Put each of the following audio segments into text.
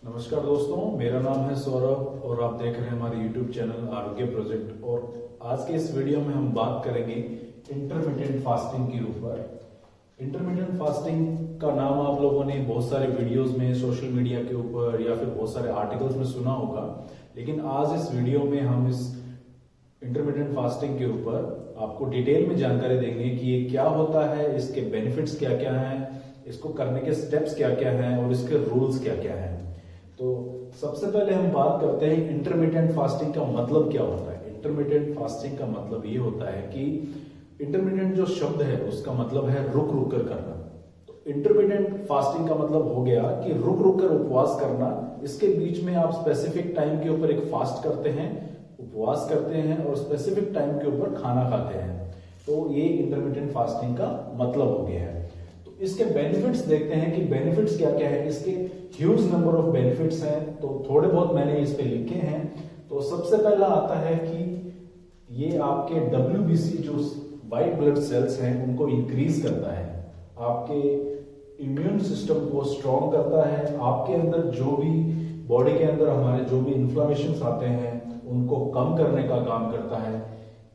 नमस्कार दोस्तों, मेरा नाम है सौरभ और आप देख रहे हैं हमारे YouTube चैनल आरोग्य प्रोजेक्ट। और आज के इस वीडियो में हम बात करेंगे इंटरमिटेंट फास्टिंग के ऊपर। इंटरमिटेंट फास्टिंग का नाम आप लोगों ने बहुत सारे वीडियोस में, सोशल मीडिया के ऊपर या फिर बहुत सारे आर्टिकल्स में सुना होगा, लेकिन आज इस वीडियो में हम इस इंटरमिटेंट फास्टिंग के ऊपर आपको डिटेल में जानकारी देंगे कि ये क्या होता है, इसके बेनिफिट्स क्या क्या हैं, इसको करने के स्टेप्स क्या क्या हैं और इसके रूल्स क्या क्या हैं। तो सबसे पहले हम बात करते हैं इंटरमिटेंट फास्टिंग का मतलब क्या होता है। इंटरमिटेंट फास्टिंग का मतलब ये होता है कि इंटरमिटेंट जो शब्द है उसका मतलब है रुक रुक कर करना। तो इंटरमिटेंट फास्टिंग का मतलब हो गया कि रुक रुक कर उपवास करना। इसके बीच में आप स्पेसिफिक टाइम के ऊपर एक फास्ट करते हैं, उपवास करते हैं और स्पेसिफिक टाइम के ऊपर खाना खाते हैं। तो ये इंटरमिटेंट फास्टिंग का मतलब हो गया है। तो इसके बेनिफिट्स देखते हैं कि बेनिफिट्स क्या क्या है। इसके ह्यूज नंबर ऑफ बेनिफिट्स हैं, तो थोड़े बहुत मैंने इस पे लिखे हैं। तो सबसे पहला आता है कि ये आपके WBC जो व्हाइट ब्लड सेल्स हैं उनको इंक्रीज करता है, आपके इम्यून सिस्टम को स्ट्रॉन्ग करता है, आपके अंदर जो भी बॉडी के अंदर हमारे जो भी इन्फ्लेमेशन आते हैं उनको कम करने का काम करता है।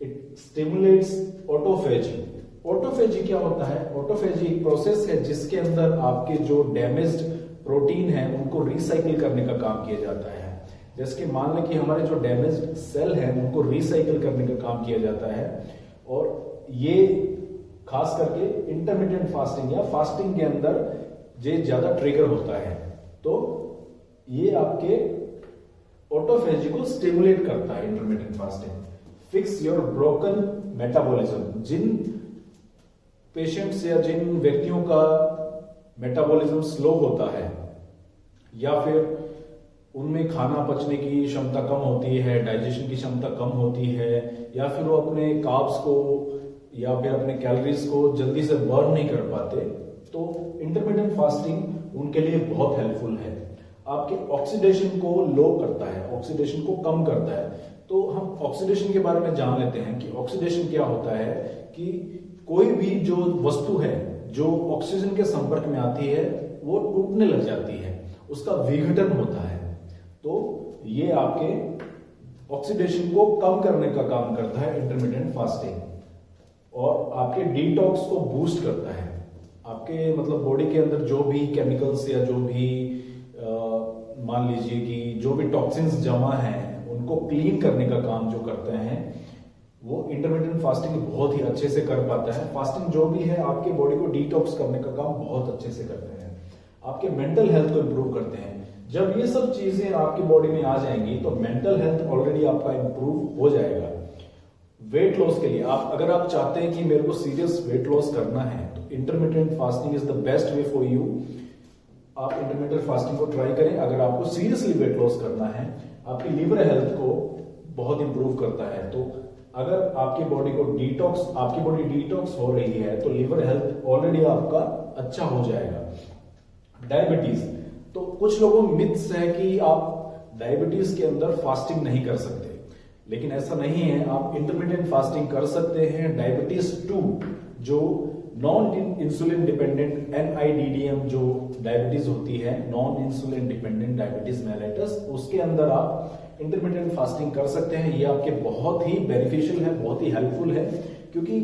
It stimulates autophagy. ऑटोफेजी क्या होता है? ऑटोफेजी एक प्रोसेस है जिसके अंदर आपके जो डैमेज्ड प्रोटीन है उनको रिसाइकिल करने का काम किया जाता है। जैसे कि मान लें कि हमारे जो डैमेज्ड सेल है उनको रिसाइकिल करने का काम किया जाता है। और ये खास करके इंटरमिटेंट फास्टिंग या फास्टिंग के अंदर ये ज्यादा ट्रिगर होता है। तो ये आपके ऑटोफेजी को स्टिमुलेट करता है intermittent fasting. Fix your broken metabolism. जिन पेशेंट्स या जिन व्यक्तियों का मेटाबॉलिज्म स्लो होता है या फिर उनमें खाना पचने की क्षमता कम होती है, डाइजेशन की क्षमता कम होती है, या फिर वो अपने कार्ब्स को या फिर अपने कैलोरीज को जल्दी से बर्न नहीं कर पाते, तो इंटरमिटेंट फास्टिंग उनके लिए बहुत हेल्पफुल है। आपके ऑक्सीडेशन को लो करता है, ऑक्सीडेशन को कम करता है। तो हम ऑक्सीडेशन के बारे में जान लेते हैं कि ऑक्सीडेशन क्या होता है। कि कोई भी जो वस्तु है जो ऑक्सीजन के संपर्क में आती है वो टूटने लग जाती है, उसका विघटन होता है। तो ये आपके ऑक्सीडेशन को कम करने का काम करता है इंटरमिटेंट फास्टिंग। और आपके डिटॉक्स को बूस्ट करता है। आपके मतलब बॉडी के अंदर जो भी केमिकल्स या जो भी मान लीजिए कि जो भी टॉक्सिन्स जमा हैं उनको क्लीन करने का काम जो करते हैं वो इंटरमिटेंट फास्टिंग बहुत ही अच्छे से कर पाता है। फास्टिंग जो भी है आपके बॉडी को डिटॉक्स करने का काम बहुत अच्छे से करते हैं, आपके मेंटल हेल्थ को इंप्रूव करते हैं। जब ये सब चीजें आपकी बॉडी में आ जाएंगी तो मेंटल हेल्थ ऑलरेडी आपका इंप्रूव हो जाएगा। वेट लॉस के लिए अगर आप चाहते हैं कि मेरे को सीरियस वेट लॉस करना है तो intermittent fasting is the best way for you. आप इंटरमिटेंट फास्टिंग को ट्राई करें। अगर आपको सीरियसली वेट लॉस करना है, आपकी लीवर हेल्थ को बहुत इंप्रूव करता है। तो अगर आपकी बॉडी डिटॉक्स हो रही है तो लीवर हेल्थ ऑलरेडी आपका अच्छा हो जाएगा। डायबिटीज, तो कुछ लोगों में मिथ्स है कि आप डायबिटीज के अंदर फास्टिंग नहीं कर सकते, लेकिन ऐसा नहीं है। आप इंटरमिटेंट फास्टिंग कर सकते हैं। डायबिटीज 2 जो नॉन इंसुलिन डिपेंडेंट NIDDM जो डायबिटीज होती है, non insulin dependent diabetes mellitus, उसके अंदर आप इंटरमिटेंट फास्टिंग कर सकते हैं। ये आपके बहुत ही बेनिफिशियल है, बहुत ही हेल्पफुल है। क्योंकि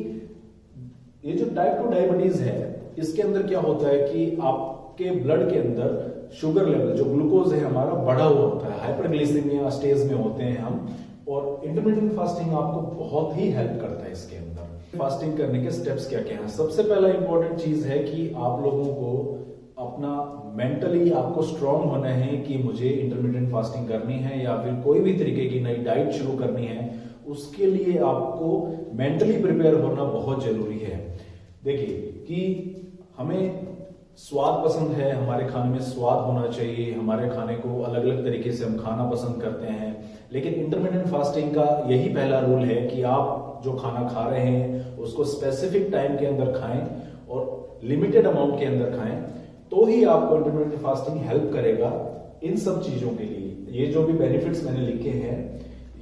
ये जो टाइप 2 डायबिटीज है इसके अंदर क्या होता है कि आपके ब्लड के अंदर शुगर लेवल जो ग्लूकोज है हमारा बढ़ा हुआ होता है, हाइपरग्लिसेमिया स्टेज में होते हैं हम। और इंटरमिटेंट फास्टिंग आपको बहुत ही हेल्प करता है इसके अंदर। फास्टिंग करने के स्टेप्स क्या क्या हैं? सबसे पहला इंपॉर्टेंट चीज है कि आप लोगों को अपना मेंटली आपको स्ट्रांग होना है कि मुझे इंटरमिटेंट फास्टिंग करनी है या फिर कोई भी तरीके की नई डाइट शुरू करनी है। उसके लिए आपको मेंटली प्रिपेयर होना बहुत जरूरी है। देखिए कि हमें स्वाद पसंद है, हमारे खाने में स्वाद होना चाहिए, हमारे खाने को अलग अलग तरीके से हम खाना पसंद करते हैं। लेकिन इंटरमिटेंट फास्टिंग का यही पहला रूल है कि आप जो खाना खा रहे हैं उसको स्पेसिफिक टाइम के अंदर खाएं और लिमिटेड अमाउंट के अंदर खाएं, तो ही आपको इंटरमिटेंट फास्टिंग हेल्प करेगा इन सब चीजों के लिए। ये जो भी बेनिफिट्स मैंने लिखे हैं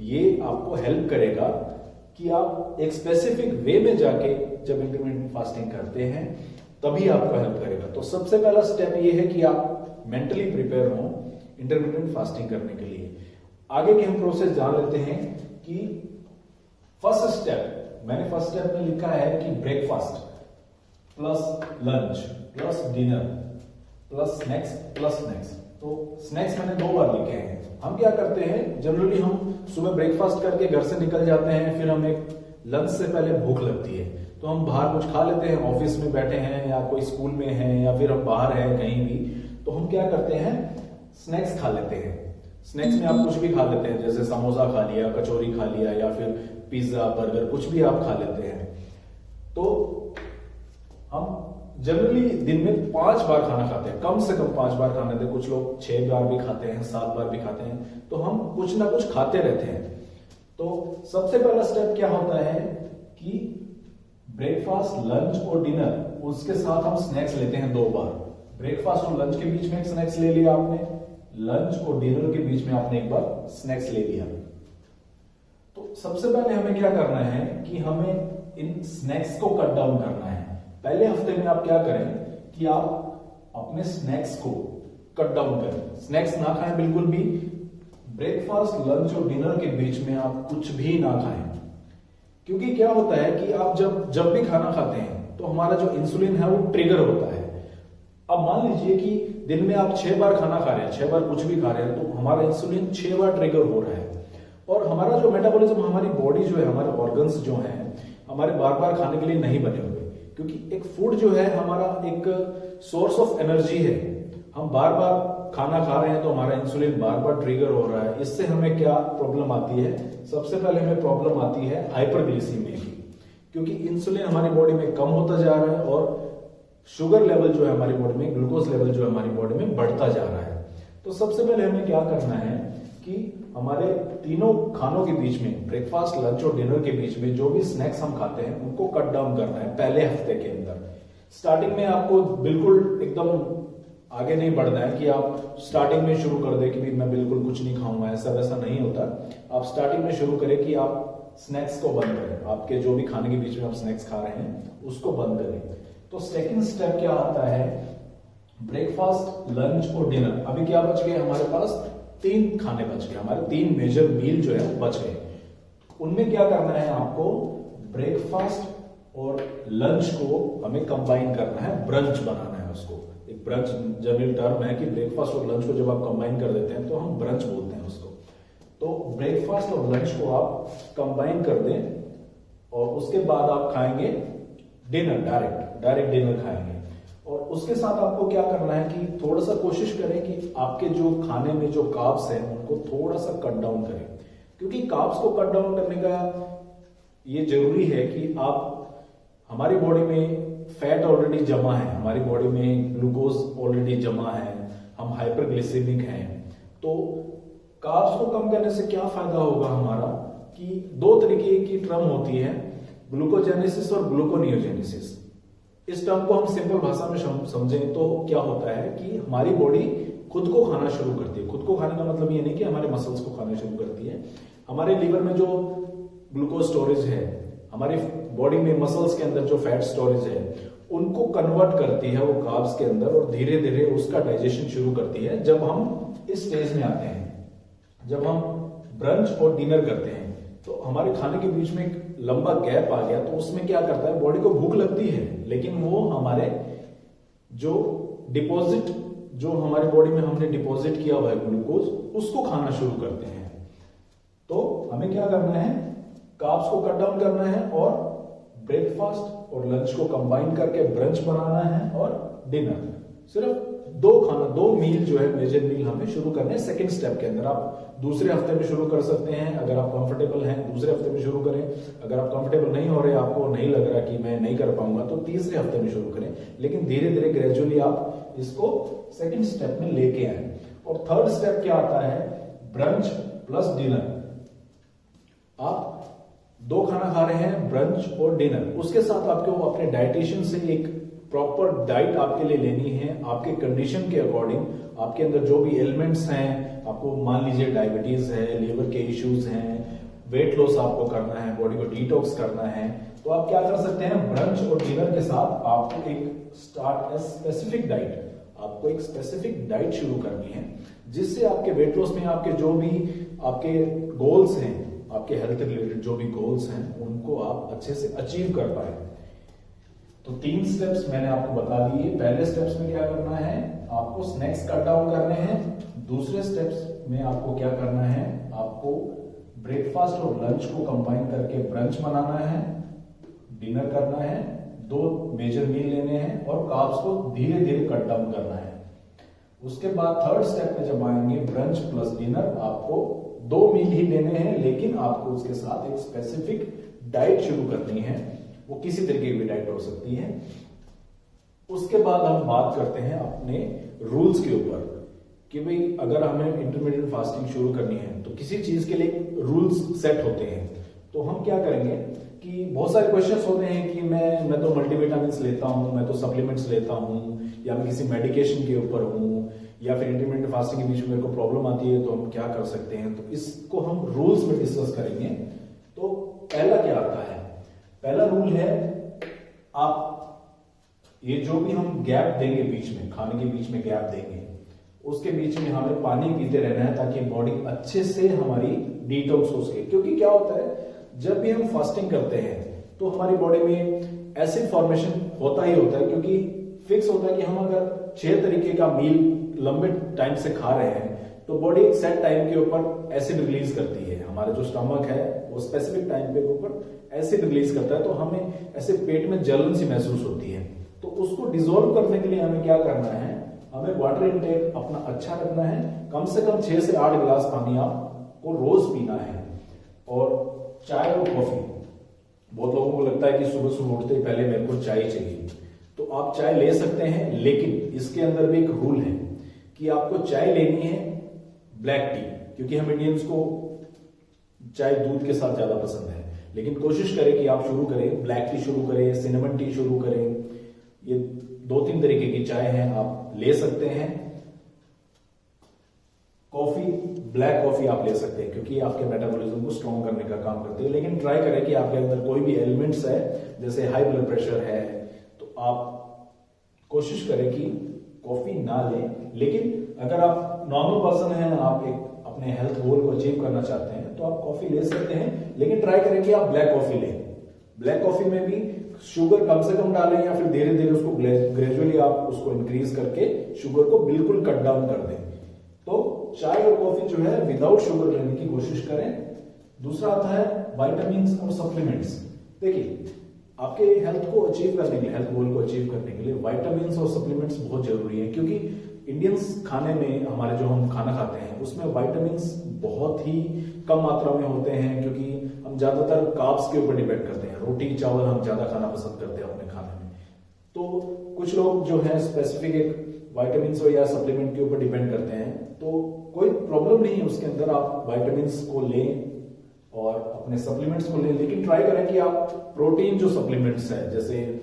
ये आपको हेल्प करेगा कि आप एक स्पेसिफिक वे में जाके जब इंटरमिटेंट फास्टिंग करते हैं तभी आपको हेल्प करेगा। तो सबसे पहला स्टेप ये है कि आप मेंटली प्रिपेयर हो इंटरमिटेंट फास्टिंग करने के लिए। आगे की हम प्रोसेस जान लेते हैं कि फर्स्ट स्टेप, मैंने फर्स्ट स्टेप में लिखा है कि breakfast plus lunch plus dinner plus snacks. तो स्नैक्स मैंने 2 बार लिखे हैं। हम क्या करते हैं, जनरली हम सुबह ब्रेकफास्ट करके घर से निकल जाते हैं, फिर हमें लंच से पहले भूख लगती है तो हम बाहर कुछ खा लेते हैं, ऑफिस में बैठे हैं या कोई स्कूल में हैं या फिर हम बाहर हैं कहीं भी, तो हम क्या करते हैं स्नैक्स खा लेते हैं। स्नैक्स में आप कुछ भी खा लेते हैं, जैसे समोसा खा लिया, कचौरी खा लिया या फिर पिज्जा बर्गर कुछ भी आप खा लेते हैं। तो हम जनरली दिन में 5 बार खाना खाते हैं, कम से कम 5 बार खाना खाते हैं। कुछ लोग 6 बार भी खाते हैं, 7 बार भी खाते हैं। तो हम कुछ ना कुछ खाते रहते हैं। तो सबसे पहला स्टेप क्या होता है कि ब्रेकफास्ट लंच और डिनर, उसके साथ हम स्नैक्स लेते हैं 2 बार। ब्रेकफास्ट और लंच के बीच में एक स्नैक्स ले लिया आपने, लंच और डिनर के बीच में आपने एक बार स्नैक्स ले लिया। तो सबसे पहले हमें क्या करना है कि हमें इन स्नैक्स को कट डाउन करना है। पहले हफ्ते में आप क्या करें कि आप अपने स्नैक्स को कट डाउन करें, स्नैक्स ना खाएं बिल्कुल भी। ब्रेकफास्ट लंच और डिनर के बीच में आप कुछ भी ना खाएं, क्योंकि क्या होता है कि आप जब भी खाना खाते हैं तो हमारा जो इंसुलिन है वो ट्रिगर होता है। अब मान लीजिए कि दिन में आप 6 बार खाना खा रहे हैं, 6 बार कुछ भी खा रहे हैं, तो हमारा इंसुलिन 6 बार ट्रिगर हो रहा है और हमारा जो मेटाबॉलिज्म, हमारी बॉडी जो है, हमारे ऑर्गन्स जो हैं हमारे बार बार खाने के लिए नहीं बने हुए, क्योंकि एक फूड जो है हमारा एक सोर्स ऑफ एनर्जी है। हम बार बार खाना खा रहे हैं तो हमारा इंसुलिन बार बार ट्रिगर हो रहा है। इससे हमें क्या प्रॉब्लम आती है, सबसे पहले हमें प्रॉब्लम आती है हाइपरग्लिसीमिया की, क्योंकि इंसुलिन हमारी बॉडी में कम होता जा रहा है और शुगर लेवल जो है हमारी बॉडी में, ग्लूकोज लेवल जो है हमारी बॉडी में बढ़ता जा रहा है। तो सबसे पहले हमें क्या करना है कि हमारे तीनों खानों के बीच में, ब्रेकफास्ट लंच और डिनर के बीच में जो भी स्नैक्स हम खाते हैं उनको कट डाउन करना है पहले हफ्ते के अंदर। स्टार्टिंग में आपको बिल्कुल एकदम आगे नहीं बढ़ना है कि आप स्टार्टिंग में शुरू कर दे कि भी मैं बिल्कुल कुछ नहीं खाऊंगा, ऐसा वैसा नहीं होता। आप स्टार्टिंग में शुरू करें कि आप स्नैक्स को बंद करें, आपके जो भी खाने के बीच में आप स्नैक्स खा रहे हैं उसको बंद करें। तो सेकंड स्टेप क्या आता है, ब्रेकफास्ट लंच और डिनर। अभी क्या बच गए हमारे पास, 3 खाने बच गए, हमारे 3 मेजर मील जो है बच गए। उनमें क्या करना है आपको, ब्रेकफास्ट और लंच को हमें कंबाइन करना है, ब्रंच बनाना है उसको। एक ब्रंच जनरल टर्म है कि ब्रेकफास्ट और लंच को जब आप कंबाइन कर देते हैं तो हम ब्रंच बोलते हैं उसको। तो ब्रेकफास्ट और लंच को आप कंबाइन कर दें और उसके बाद आप खाएंगे डिनर, डायरेक्ट डिनर खाएंगे। और उसके साथ आपको क्या करना है कि थोड़ा सा कोशिश करें कि आपके जो खाने में जो कार्ब्स हैं उनको थोड़ा सा कट डाउन करें, क्योंकि कार्ब्स को कट डाउन करने का ये जरूरी है कि आप, हमारी बॉडी में फैट ऑलरेडी जमा है, हमारी बॉडी में ग्लूकोज ऑलरेडी जमा है, हम हाइपरग्लिसेमिक हैं। तो कार्ब्स को कम करने से क्या फायदा होगा हमारा कि 2 तरीके की टर्म होती है, ग्लूकोजेनेसिस और ग्लूकोनियोजेनेसिस। इस टर्म को हम सिंपल भाषा में समझें तो क्या होता है कि हमारी बॉडी खुद को खाना शुरू करती है। खुद को खाने का मतलब ये नहीं कि हमारे मसल्स को खाना शुरू करती है। हमारे लीवर में जो ग्लूकोज स्टोरेज है, हमारी बॉडी में मसल्स के अंदर जो फैट स्टोरेज है, उनको कन्वर्ट करती है वो कार्ब्स के अंदर और धीरे धीरे उसका डाइजेशन शुरू करती है। जब हम इस स्टेज में आते हैं, जब हम ब्रंच और डिनर करते हैं, तो हमारे खाने के बीच में एक लंबा गैप आ गया, तो उसमें क्या करता है, बॉडी को भूख लगती है, लेकिन वो हमारे जो डिपॉजिट, जो हमारी बॉडी में हमने डिपॉजिट किया हुआ है ग्लूकोज, उसको खाना शुरू करते हैं। तो हमें क्या करना है, कार्ब्स को कट डाउन करना है और ब्रेकफास्ट और लंच को कंबाइन करके ब्रंच बनाना है और डिनर। सिर्फ 2 मील जो है, मेजर मील हमें शुरू करने हैं सेकंड स्टेप के अंदर। आप दूसरे हफ्ते में शुरू कर सकते हैं, अगर आप कंफर्टेबल हैं दूसरे हफ्ते में शुरू करें। अगर आप कंफर्टेबल नहीं हो रहे, आपको नहीं लग रहा कि मैं नहीं कर पाऊंगा, तो तीसरे हफ्ते में शुरू करें। लेकिन धीरे धीरे ग्रेजुअली आप इसको सेकंड स्टेप में लेके आए। और थर्ड स्टेप क्या आता है, ब्रंच प्लस डिनर। आप 2 खाना खा रहे हैं, ब्रंच और डिनर। उसके साथ आपको अपने डाइटिशियन से एक प्रॉपर डाइट आपके लिए लेनी है, आपके कंडीशन के अकॉर्डिंग। आपके अंदर जो भी एलिमेंट्स हैं, आपको मान लीजिए डायबिटीज है, लीवर के इश्यूज हैं, वेट लॉस आपको करना है, बॉडी को डिटॉक्स करना है, तो आप क्या कर सकते हैं, ब्रंच और डिनर के साथ आपको एक स्पेसिफिक डाइट आपको एक स्पेसिफिक डाइट शुरू करनी है, जिससे आपके वेट लॉस में आपके जो भी आपके गोल्स हैं, आपके हेल्थ रिलेटेड जो भी गोल्स हैं, उनको आप अच्छे से अचीव कर पाए। तो 3 स्टेप्स मैंने आपको बता दिए। पहले स्टेप्स में क्या करना है, आपको स्नैक्स कट डाउन करने हैं। दूसरे स्टेप्स में आपको क्या करना है, आपको ब्रेकफास्ट और लंच को कंबाइन करके ब्रंच बनाना है, डिनर करना है, 2 मेजर मील लेने हैं और कार्ब्स को धीरे धीरे कट डाउन करना है। उसके बाद थर्ड स्टेप में जब आएंगे, ब्रंच प्लस डिनर, आपको 2 मील ही लेने हैं, लेकिन आपको उसके साथ एक स्पेसिफिक डाइट शुरू करनी है। वो किसी तरीके की भी डाइट हो सकती है। उसके बाद हम बात करते हैं अपने रूल्स के ऊपर कि भाई अगर हमें इंटरमीडिएट फास्टिंग शुरू करनी है तो किसी चीज के लिए रूल्स सेट होते हैं। तो हम क्या करेंगे कि बहुत सारे क्वेश्चंस होते हैं कि मैं तो मल्टीविटामिन्स लेता हूं, मैं तो सप्लीमेंट्स लेता हूं, या मैं किसी मेडिकेशन के ऊपर हूं, या फिर इंटरमीडिएट फास्टिंग के बीच में मेरे को प्रॉब्लम आती है तो हम क्या कर सकते हैं। तो इसको हम रूल्स में डिस्कस करेंगे। तो पहला क्या आता है, पहला रूल है, आप ये जो भी हम गैप देंगे बीच में, खाने के बीच में गैप देंगे, उसके बीच में हमें पानी पीते रहना है ताकि बॉडी अच्छे से हमारी डिटॉक्स हो सके। क्योंकि क्या होता है, जब भी हम फास्टिंग करते हैं तो हमारी बॉडी में एसिड फॉर्मेशन होता ही होता है, क्योंकि फिक्स होता है कि हम अगर 6 तरीके का मील लंबे टाइम से खा रहे हैं तो बॉडी एक सेट टाइम के ऊपर एसिड रिलीज करती है। हमारा जो स्टमक है वो स्पेसिफिक टाइम पे ऊपर एसिड रिलीज करता है, तो हमें ऐसे पेट में जलन सी महसूस होती है। तो उसको डिसॉल्व करने के लिए हमें क्या करना है, हमें वाटर इनटेक अपना अच्छा रखना है। कम से कम 6 से 8 गिलास पानी आपको रोज पीना है। और चाय और कॉफी, बहुत लोगों को लगता है कि सुबह सुबह उठते ही पहले मेरे को चाय चाहिए, तो आप चाय ले सकते हैं, लेकिन इसके अंदर भी एक रूल है कि आपको चाय लेनी है ब्लैक टी, क्योंकि हम इंडियंस को चाय दूध के साथ ज्यादा पसंद है। लेकिन कोशिश करें कि आप शुरू करें ब्लैक टी शुरू करें, सिनेमन टी शुरू करें। ये 2-3 तरीके की चाय है, आप ले सकते हैं। कॉफी, ब्लैक कॉफी आप ले सकते हैं क्योंकि आपके मेटाबॉलिज्म को स्ट्रॉन्ग करने का काम करती है। लेकिन ट्राई करें कि आपके अंदर कोई भी एलिमेंट्स है, जैसे हाई ब्लड प्रेशर है, तो आप कोशिश करें कि कॉफी ना लें। लेकिन अगर आप नॉर्मल पर्सन हैं, आप एक अपने हेल्थ गोल को अचीव करना चाहते हैं, तो आप कॉफी ले सकते हैं, लेकिन ट्राई करें कि आप ब्लैक कॉफी लें। ब्लैक कॉफी में भी शुगर कम से कम डालें, या फिर धीरे धीरे उसको ग्रेजुअली आप उसको इंक्रीज करके शुगर को बिल्कुल कट डाउन कर दें। तो चाय और कॉफी जो है विदाउट शुगर लेने की कोशिश करें। दूसरा आता है विटामिन्स और सप्लीमेंट्स। देखिए, आपके हेल्थ को अचीव करने के लिए, हेल्थ गोल को अचीव करने के लिए विटामिन्स और सप्लीमेंट्स बहुत जरूरी है, क्योंकि इंडियंस खाने में, हमारे जो हम खाना खाते हैं उसमें विटामिन्स बहुत ही कम मात्रा में होते हैं, क्योंकि हम ज्यादातर कार्ब्स के ऊपर डिपेंड करते हैं। रोटी चावल हम ज्यादा खाना पसंद करते हैं अपने खाने में। तो कुछ लोग जो है स्पेसिफिक एक विटामिन्स या सप्लीमेंट के ऊपर डिपेंड करते हैं, तो कोई प्रॉब्लम नहीं है उसके अंदर, आप विटामिन्स को लें और अपने सप्लीमेंट्स को लें। लेकिन ट्राई करें कि आप प्रोटीन जो सप्लीमेंट्स है, जैसे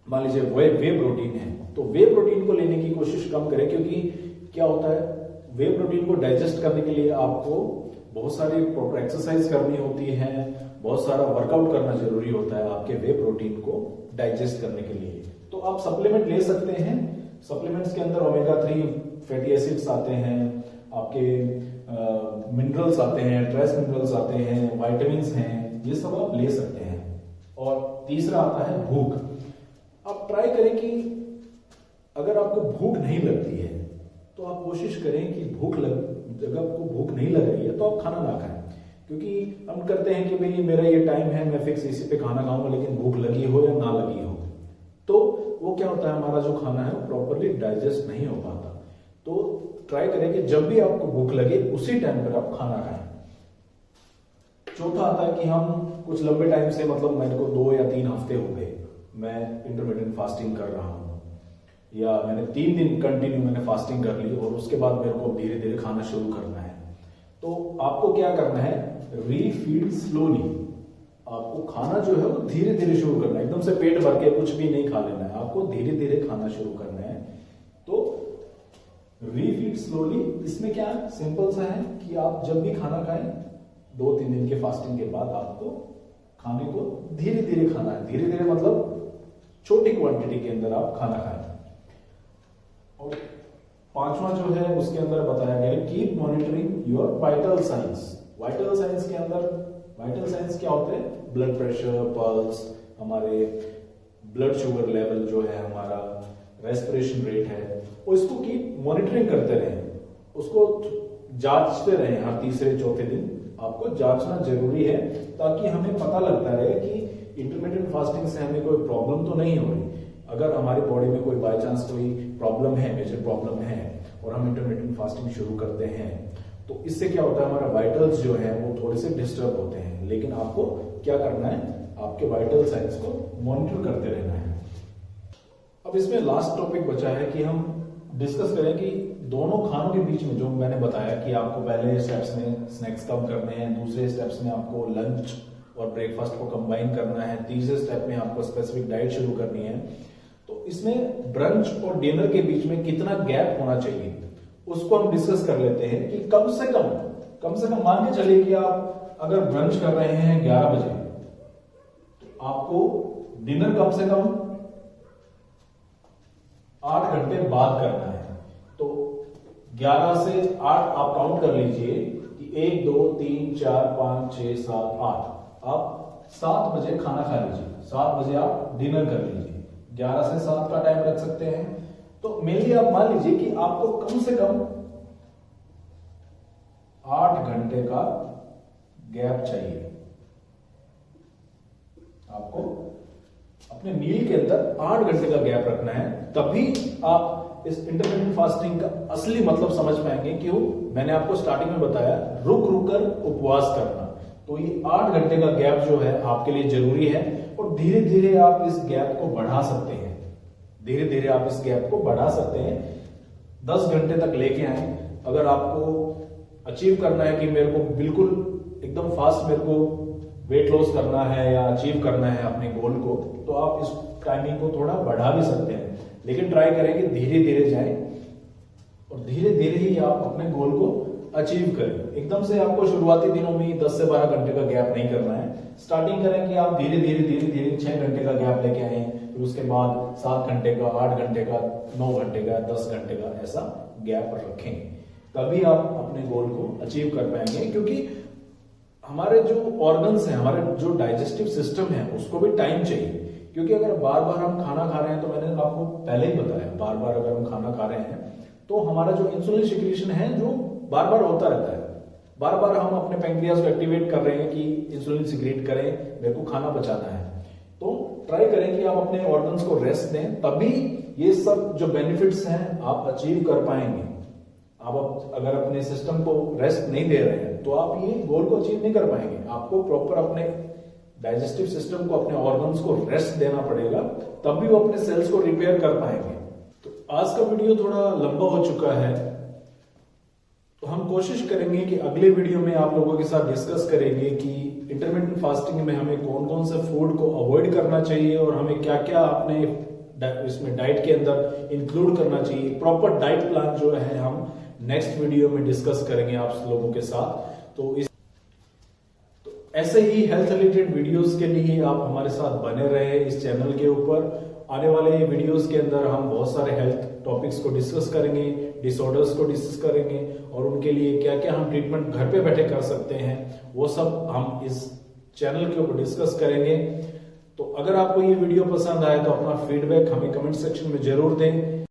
मान लीजिए वे प्रोटीन है, तो वे प्रोटीन को लेने की कोशिश कम करें, क्योंकि क्या होता है, वे प्रोटीन को डाइजेस्ट करने के लिए आपको बहुत सारी प्रॉपर एक्सरसाइज करनी होती है, बहुत सारा वर्कआउट करना जरूरी होता है आपके वे प्रोटीन को डाइजेस्ट करने के लिए। तो आप सप्लीमेंट ले सकते हैं। सप्लीमेंट्स के अंदर ओमेगा 3 फैटी एसिड्स आते हैं, आपके मिनरल्स आते हैं, ट्रेस मिनरल्स आते हैं, विटामिन्स हैं, ये सब आप ले सकते हैं। और तीसरा आता है भूख। आप ट्राई करें कि अगर आपको भूख नहीं लगती है तो आप कोशिश करें कि जब आपको भूख नहीं लग रही है तो आप खाना ना खाएं, क्योंकि हम करते हैं कि भाई मेरा ये टाइम है, मैं फिक्स इसी पे खाना खाऊंगा, लेकिन भूख लगी हो या ना लगी हो, तो वो क्या होता है, हमारा जो खाना है वो प्रॉपरली डाइजेस्ट नहीं हो पाता। तो ट्राई करें कि जब भी आपको भूख लगे उसी टाइम पर आप खाना खाएं। चौथा आता है कि हम कुछ लंबे टाइम से, मतलब मेरे को 2 या 3 हफ्ते हो गए मैं इंटरमिटेंट फास्टिंग कर रहा हूं, या मैंने 3 दिन कंटिन्यू मैंने फास्टिंग कर ली और उसके बाद मेरे को धीरे धीरे खाना शुरू करना है। तो आपको क्या करना है, रीफीड स्लोली। आपको खाना जो है वो धीरे धीरे शुरू करना है, एकदम से पेट भर के कुछ भी नहीं खा लेना है, आपको धीरे धीरे खाना शुरू करना है। तो रीफीड स्लोली, इसमें क्या सिंपल सा है कि आप जब भी खाना खाएं 2-3 दिन के फास्टिंग के बाद आपको खाने को धीरे धीरे खाना है। धीरे धीरे मतलब छोटी क्वांटिटी के अंदर आप खाना खाएं। और पांचवा जो है उसके अंदर बताया गया keep monitoring your vital science. Vital science के अंदर वाइटल साइंस क्या होते हैं? ब्लड प्रेशर, पल्स, हमारे ब्लड शुगर लेवल जो है, हमारा रेस्पिरेशन रेट है, और इसको कीप मॉनिटरिंग करते रहें, उसको जांचते रहें। हर तीसरे चौथे दिन आपको जांचना जरूरी है ताकि हमें पता लगता रहे कि इंटरमिटेंट फास्टिंग से हमें कोई प्रॉब्लम तो नहीं हो रही। अगर हमारी बॉडी में कोई बाय चांस कोई प्रॉब्लम है, मेजर प्रॉब्लम है, और हम इंटरमिटेंट फास्टिंग शुरू करते हैं तो इससे क्या होता है, हमारा वाइटल्स जो है वो थोड़े से डिस्टर्ब होते हैं। लेकिन आपको क्या करना है, आपके वाइटल साइंस को मॉनिटर करते रहना है। अब इसमें लास्ट टॉपिक बचा है कि हम डिस्कस करें कि दोनों खानों के बीच में, जो मैंने बताया कि आपको पहले स्टेप्स में स्नैक्स कम करने हैं, दूसरे स्टेप्स में आपको लंच और ब्रेकफास्ट को कंबाइन करना है, तीसरे स्टेप में आपको स्पेसिफिक डाइट शुरू करनी है। तो इसमें ब्रंच और डिनर के बीच में कितना गैप होना चाहिए उसको हम डिस्कस कर लेते हैं कि कम से कम मान के चलिए कि आप अगर ब्रंच कर रहे हैं 11 बजे तो आपको डिनर कम से कम 8 घंटे बाद करना है। तो 11 से 8 आप काउंट कर लीजिए कि 1 2 3 4 5 6 7 8, आप 7 बजे खाना खा लीजिए, 7 बजे आप डिनर कर लीजिए, 11 से 7 का टाइम रख सकते हैं। तो मेनली आप मान लीजिए कि आपको कम से कम 8 घंटे का गैप चाहिए। आपको अपने मील के अंदर 8 घंटे का गैप रखना है, तभी आप इस इंटरमिटेंट फास्टिंग का असली मतलब समझ पाएंगे। क्यों? मैंने आपको स्टार्टिंग में बताया रुक रुक कर उपवास करना। तो ये 8 घंटे का गैप जो है आपके लिए जरूरी है, और धीरे धीरे आप इस गैप को बढ़ा सकते हैं। धीरे धीरे आप इस गैप को बढ़ा सकते हैं, 10 घंटे तक लेके आए। अगर आपको अचीव करना है कि मेरे को बिल्कुल एकदम फास्ट मेरे को वेट लॉस करना है या अचीव करना है अपने गोल को, तो आप इस टाइमिंग को थोड़ा बढ़ा भी सकते हैं। लेकिन ट्राई करें कि धीरे धीरे जाएं और धीरे धीरे ही आप अपने गोल को अचीव करें। एकदम से आपको शुरुआती दिनों में 10 से 12 घंटे का गैप नहीं करना है। स्टार्टिंग करें कि आप धीरे धीरे 6 घंटे का गैप लेके आए, फिर उसके बाद 7 घंटे का, 8 घंटे का, 9 घंटे का, 10 घंटे का ऐसा गैप रखें, तभी आप अपने गोल को अचीव कर पाएंगे। क्योंकि हमारे जो ऑर्गन्स हैं, हमारे जो डाइजेस्टिव सिस्टम है, उसको भी टाइम चाहिए। क्योंकि अगर बार बार हम खाना खा रहे हैं, तो मैंने आपको पहले ही बताया, बार बार अगर हम खाना खा रहे हैं तो हमारा जो इंसुलिन सिक्रीशन है जो बार बार होता रहता है, बार बार हम अपने पैंक्रियाज को एक्टिवेट कर रहे हैं कि इंसुलिन सिक्रेट करें, मेरे को खाना बचाना है। तो ट्राई करें कि आप अपने ऑर्गन्स को रेस्ट दें, तभी ये सब जो बेनिफिट्स हैं आप अचीव कर पाएंगे। आप अगर अपने सिस्टम को रेस्ट नहीं दे रहे हैं तो आप ये गोल को अचीव नहीं कर पाएंगे। आपको प्रॉपर अपने डाइजेस्टिव सिस्टम को, अपने ऑर्गन्स को रेस्ट देना पड़ेगा, तभी वो अपने सेल्स को रिपेयर कर पाएंगे। तो आज का वीडियो थोड़ा लंबा हो चुका है, तो हम कोशिश करेंगे कि अगले वीडियो में आप लोगों के साथ डिस्कस करेंगे कि इंटरमिटेंट फास्टिंग में हमें कौन कौन से फूड को अवॉइड करना चाहिए और हमें क्या क्या अपने इसमें डाइट के अंदर इंक्लूड करना चाहिए। प्रॉपर डाइट प्लान जो है हम नेक्स्ट वीडियो में डिस्कस करेंगे आप लोगों के साथ। तो ऐसे ही हेल्थ रिलेटेड वीडियोस के लिए आप हमारे साथ बने रहे इस चैनल के ऊपर। आने वाले वीडियोस के अंदर हम बहुत सारे हेल्थ टॉपिक्स को डिस्कस करेंगे, डिसऑर्डर्स को डिस्कस करेंगे, और उनके लिए क्या क्या हम ट्रीटमेंट घर पे बैठे कर सकते हैं, वो सब हम इस चैनल के ऊपर डिस्कस करेंगे। तो अगर आपको ये वीडियो पसंद आए तो अपना फीडबैक हमें कमेंट सेक्शन में जरूर दें।